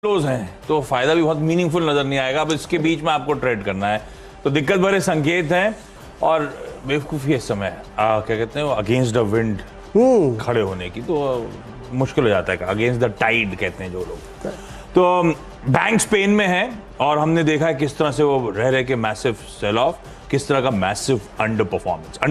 Close हैं तो फायदा भी बहुत मीनिंगफुल नजर नहीं आएगा। अब इसके बीच में आपको ट्रेड करना है तो दिक्कत भरे संकेत हैं और बेवकूफ़ी इस समय क्या कहते हैं वो अगेंस्ट द विंड खड़े होने की, तो मुश्किल हो जाता है। अगेंस्ट द टाइड कहते हैं जो लोग। तो बैंक स्पेन में है और हमने देखा है किस तरह से वो रह के मैसिव सेल ऑफ, किस तरह का मैसिव अंडर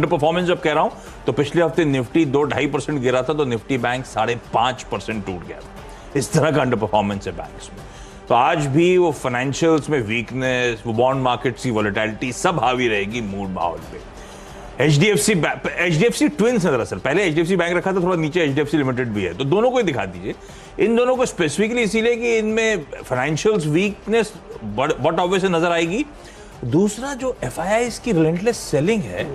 परफॉर्मेंस जब कह रहा हूं तो पिछले हफ्ते निफ्टी 2-2.5% गिरा था तो निफ्टी बैंक 5.5% टूट गया था। इस तरह का अंडर परफॉर्मेंस है बैंक्स में। तो आज भी वो फाइनेंशियल्स में वीकनेस, वो बॉन्ड मार्केट्स की वोलेटिलिटी सब हावी रहेगी मूड माहौल पे। एचडीएफसी ट्विंस है दरअसल, पहले एचडीएफसी बैंक रखा था, थोड़ा नीचे एचडीएफसी लिमिटेड भी है, तो दोनों को ही दिखा दीजिए। इन दोनों को स्पेसिफिकली इसीलिए कि इनमें फाइनेंशियल्स वीकनेस बहुत ऑब्वियस नजर आएगी। दूसरा जो एफआईआई की रिलेंटलेस सेलिंग है,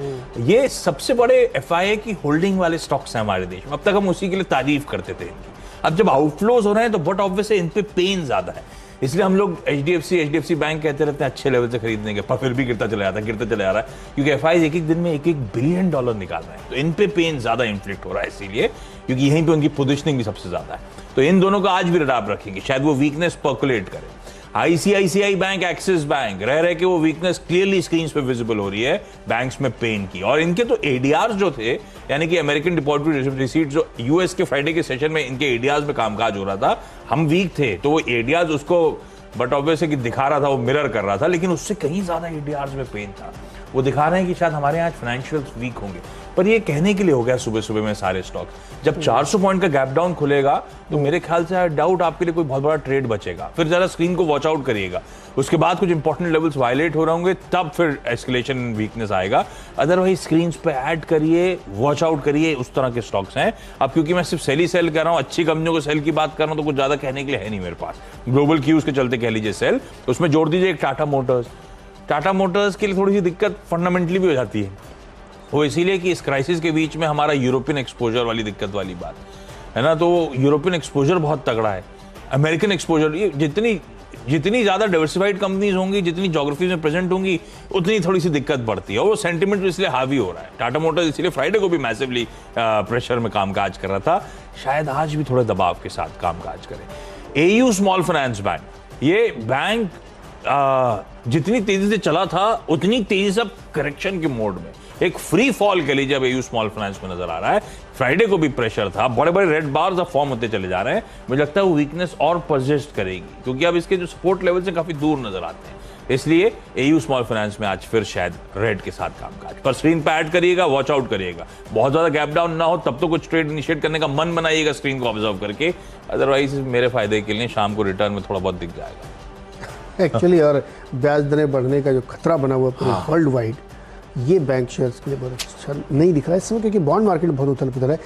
ये सबसे बड़े एफआईआई की होल्डिंग वाले स्टॉक्स हैं हमारे देश में। अब तक हम उसी के लिए तारीफ करते थे इनकी। अब जब आउटफ्लोज हो रहे हैं तो बट ऑब्वियस इन पे पेन ज्यादा है, इसलिए हम लोग एचडीएफसी बैंक कहते रहते हैं अच्छे लेवल से खरीदने के, पर फिर भी गिरता चला जा रहा है क्योंकि एफआईआई एक दिन में $1 बिलियन निकाल रहे हैं। तो इन पे पेन ज्यादा इन्फ्लिक्ट हो रहा है इसीलिए, क्योंकि यहीं पे उनकी पोजीशनिंग भी सबसे ज्यादा है। तो इन दोनों का आज भी रडार रखेंगे, शायद वो वीकनेस पर्कुलेट करे। आईसीआईसीआई बैंक, एक्सिस बैंक रह के वो वीकनेस क्लियरली स्क्रीन पे विजिबल हो रही है बैंक्स में पेन की। और इनके तो एडीआर जो थे, यानी कि अमेरिकन डिपॉजिटरी रिसीट, जो यूएस के फ्राइडे के सेशन में इनके एडीआर में कामकाज हो रहा था, हम वीक थे तो वो एडीआर उसको बट ऑब्वियस है कि दिखा रहा था, वो मिरर कर रहा था, लेकिन उससे कहीं ज्यादा एडीआर में पेन था। वो दिखा रहे हैं कि शायद हमारे यहाँ फाइनेंशियल्स वीक होंगे, पर ये कहने के लिए हो गया सुबह सुबह में सारे स्टॉक। जब 400 पॉइंट का गैप डाउन खुलेगा तो मेरे ख्याल से डाउट आपके लिए कोई बहुत बड़ा ट्रेड बचेगा। फिर जरा स्क्रीन को वॉच आउट करिएगा, उसके बाद कुछ इंपॉर्टेंट लेवल्स वायलेट हो रहे होंगे, तब फिर एस्केलेशन वीकनेस आएगा। अदरवाइज स्क्रीन पे ऐड करिए, वॉच आउट करिए, उस तरह के स्टॉक्स हैं। अब क्योंकि मैं सिर्फ सेल ही सेल कर रहा हूँ, अच्छी कंपनियों को सेल की बात कर रहा हूँ, तो कुछ ज्यादा कहने के लिए है नहीं मेरे पास। ग्लोबल क्यूज के चलते कह लीजिए सेल, उसमें जोड़ दीजिए एक टाटा मोटर्स के लिए थोड़ी सी दिक्कत फंडामेंटली भी हो जाती है। वो इसीलिए कि इस क्राइसिस के बीच में हमारा यूरोपियन एक्सपोजर वाली दिक्कत वाली बात है ना, तो यूरोपियन एक्सपोजर बहुत तगड़ा है। अमेरिकन एक्सपोजर, ये जितनी ज्यादा डाइवर्सिफाइड कंपनीज होंगी, जितनी ज्योग्राफीज में प्रेजेंट होंगी, उतनी थोड़ी सी दिक्कत बढ़ती है। और वो सेंटिमेंट इसलिए हावी हो रहा है। टाटा मोटर्स इसलिए फ्राइडे को भी मैसिवली प्रेशर में कामकाज कर रहा था, शायद आज भी थोड़े दबाव के साथ कामकाज करे। एयू स्मॉल फाइनेंस बैंक, ये बैंक जितनी तेजी से चला था उतनी तेजी से अब करेक्शन के मोड में, एक फ्री फॉल कह लीजिए अब एयू स्मॉल फाइनेंस में नजर आ रहा है। फ्राइडे को भी प्रेशर था, बड़े बड़े रेड बार्स अब फॉर्म होते चले जा रहे हैं। मुझे लगता है वो वीकनेस और परसिस्ट करेगी क्योंकि अब इसके जो सपोर्ट लेवल से काफी दूर नजर आते हैं। इसलिए एयू स्मॉल फाइनेंस में आज फिर शायद रेड के साथ कामकाज, पर स्क्रीन पे ऐड करिएगा, वॉच आउट करिएगा, बहुत ज्यादा गैप डाउन ना हो तब तो कुछ ट्रेड इनिशिएट करने का मन बनाइएगा स्क्रीन को ऑब्जर्व करके। अदरवाइज मेरे फायदे के लिए शाम को रिटर्न में थोड़ा बहुत दिख जाएगा एक्चुअली। और ब्याज दरें बढ़ने का जो खतरा बना हुआ पूरे वर्ल्ड वाइड, ये बैंक शेयर्स के लिए बहुत अच्छा नहीं दिख रहा है इस समय, क्योंकि बॉन्ड मार्केट बहुत उथल पुथल है।